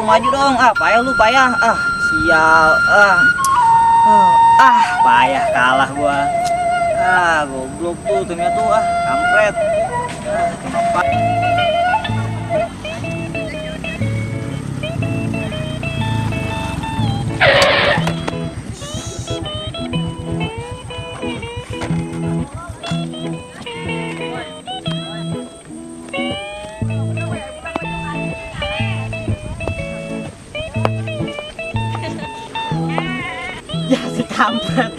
maju dong. Payah lu, payah. Sial. Payah kalah gua. Goblok tuh timnya tuh, kampret. Kenapa? Ya si kampret,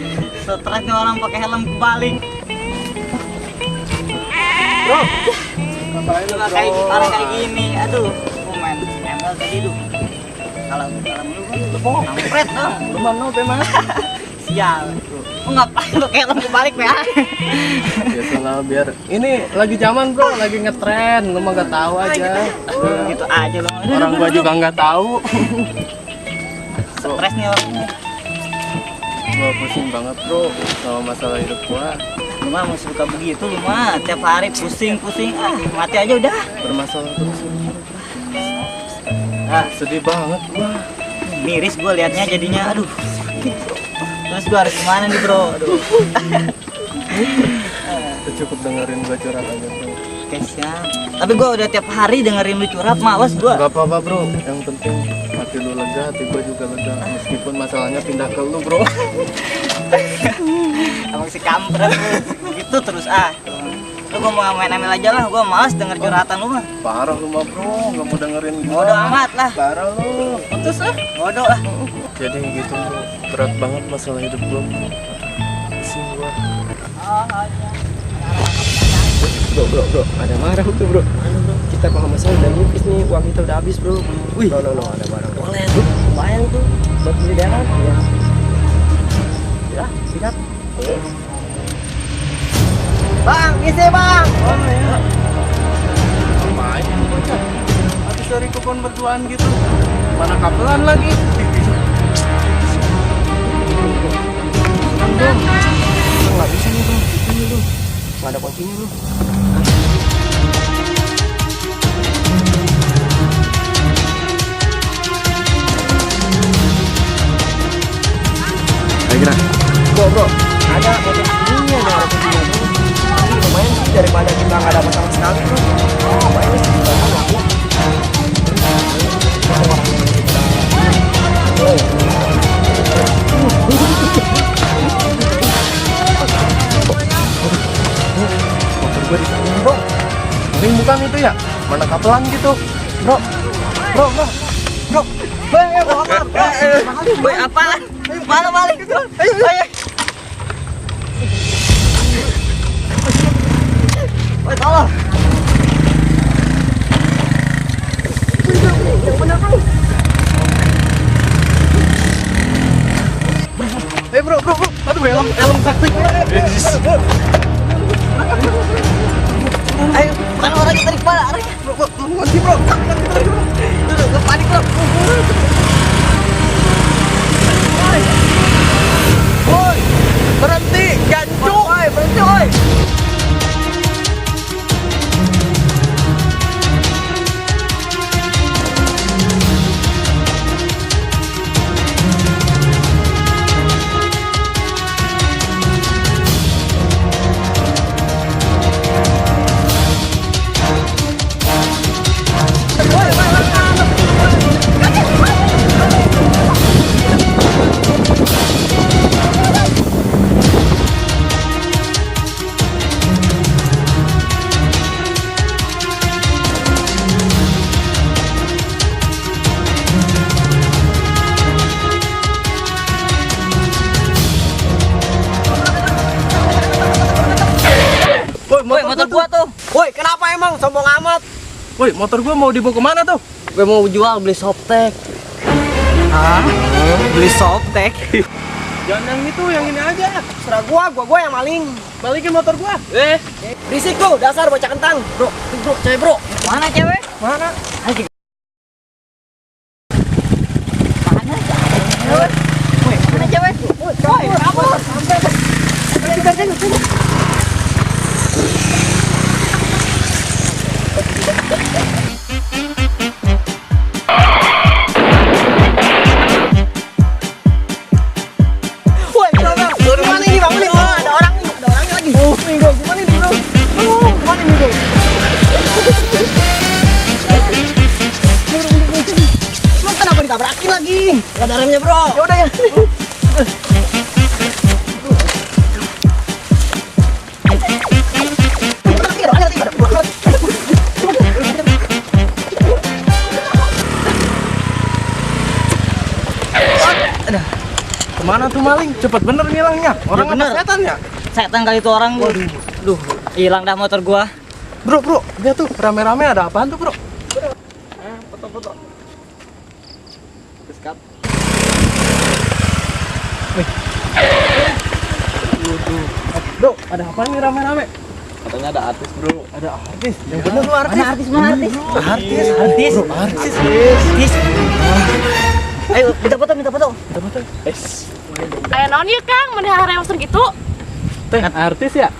stresnya orang pakai helm kebalik. Bro, kayak orang kayak gini, aduh, main ML tadi tuh. Kalau lu kan kampret dong. Lu mana emang? Sial. Lu ngapain pakai helm kebalik ya? Ya salah biar ini lagi zaman bro, lagi ngetren, lu mah gak tahu aja. Gitu aja lu. Orang gua juga nggak tahu. Stresnya orangnya. Gua pusing banget bro sama masalah hidup gua. Lu mah masih suka begitu lu mah, tiap hari pusing, mati aja udah. Bermasalah terus. Sedih banget gua. Miris gua liatnya jadinya, aduh sakit bro. Terus gua harus gimana nih bro? Aduh. Cukup dengerin gua curhat aja bro. Oke siap. Tapi gua udah tiap hari dengerin lu curhat, males gua. Gak apa-apa bro, yang penting hati lu lega, hati gua juga lega. Meskipun masalahnya pindah ke lu bro. Emang si kampret lu gitu terus Lu gua mau main ML aja lah, gua males denger curhatan lu mah. Parah lu mah bro, gak mau dengerin gua. Bodoh amat lah. Parah lu. Putus lah, bodoh lah. Jadi gitu bro, berat banget masalah hidup gua. Pusing gua. Bro, ada marah tuh bro. Kita kalau masalah udah nipis nih, uang kita udah habis bro. Wih, no, ada barang. Boleh tuh, lumayan tuh buat beli darah. Ya, sikat. Bang, isi bang. Main bocah. Habis dari kupon berduaan gitu. Mana kapelan lagi? Dong. Nggak bisa nih bro, ini bro. Nggak ada kuncinya bro. Ayo kira. Bro, ada kuncinya, ada kuncinya bro. Ini lumayan sih daripada kita nggak dapat sama sekali bro. Lumayan sih kita ngaku. Motor gue ditanya bro. Ini bukan itu ya? Mana kapelan gitu? Bro. Boy, apaan? Mana balik? Ayo. Boy, tolong. Yang benar bro. Bro. Aduh, helm sakti. Ayo, bukan orangnya tadi kepala, arahnya. Bro. Gak panik bro. Woi, berhenti, gancu. Berhenti, woy. Woi, motor gua tuh. Woi, kenapa emang sombong amat? Woi, motor gua mau dibawa kemana tuh? Gue mau jual beli softtek. Beli softtek. Jangan yang itu, yang ini aja. Serah gua yang maling. Balikin motor gua. Berisik tuh, dasar bocah kentang. Bro, cewek bro. Mana cewek? Mana? Lagi. Mana cewek? Woi, mana cewek? Woi, kabur. Sampai. bro. Lu kenapa ditabrakin lagi? Gak ada remnya bro. Ya udah ya. Kemana tuh maling? Cepet bener ngilangnya. Orang Ya ada bener. setan ya? Setan kali itu orang. Duh, hilang dah motor gua. Bro, dia tuh rame-rame ada apaan tuh bro? Foto-foto. Terus cut. Bro, ada apa nih rame-rame? Katanya ada artis bro. Ada artis. Yang bener lu artis. Mana artis, mana artis? Artis. Artis. Bro, artis. Artis. Ayo, minta foto, minta foto. Ayo naon ieu Kang, mun harewas gitu. Teh, artis ya?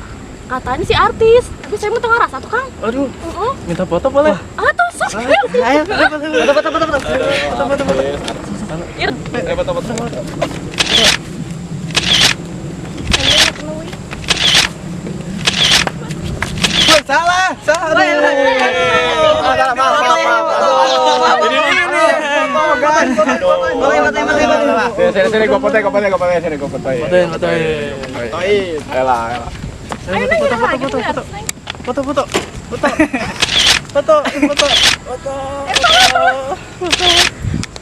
Katanya si artis, tapi saya mau tengah rasa tuh Kang. Aduh, Heeh. minta foto boleh? Ah tuh sok. Ayo. Ayo, foto, foto, foto. Woi, salah. Sini gua fotoin. Elah. Ayo nang hilang lagi tuh artis, Neng. Foto.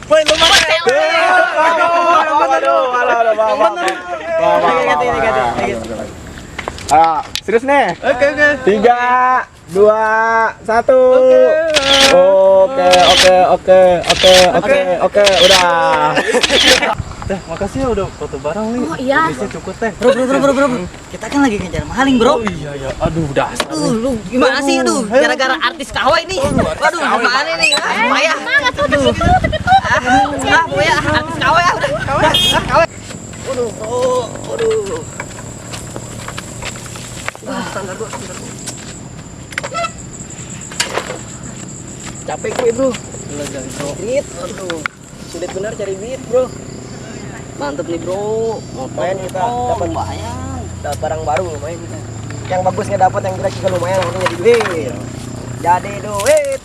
Woi, lu mana? Serius nih? Oke. 3, 2, 1. Oke, udah. Teh, makasih ya udah foto bareng nih. Oh, iya. Bisa cukup teh. Bro. Kita kan lagi ngejar maling, bro. Oh iya ya. Aduh, dasar. Lu gimana sih? Aduh, gara-gara artis KW ini. Waduh, gimana nih? Payah. Semangat tuh dikit tuh. Pokoknya artis KW ya udah. KW. Waduh. Capek gue bro. Beat, aduh. Sulit bener cari beat bro. Mantep nih bro. Lumayan kita dapat lumayan. dapat barang baru lumayan kita. Yang bagus nggak dapat, yang jelek juga lumayan, langsung jadi duit. Jadi duit.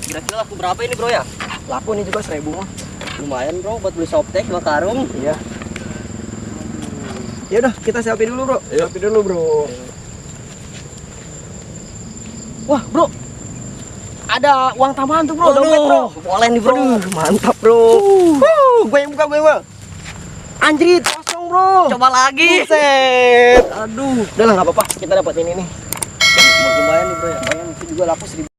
Kira-kira laku berapa ini, bro ya? Laku nih juga 1000 mah. Lumayan, bro, buat beli softtek 2 karung. Iya. Ya udah, kita selfie dulu bro. Selfie dulu bro. Wah bro, ada uang tambahan tuh bro, dompet bro. Boleh nih, bro. Aduh, mantap bro. Gue yang buka, gue. Anjrit, kosong bro. Coba lagi. Buset. Aduh. Udah lah, nggak apa-apa. Kita dapat ini nih. Lumayan nih bro ya. Lumayan, itu juga laku 1000.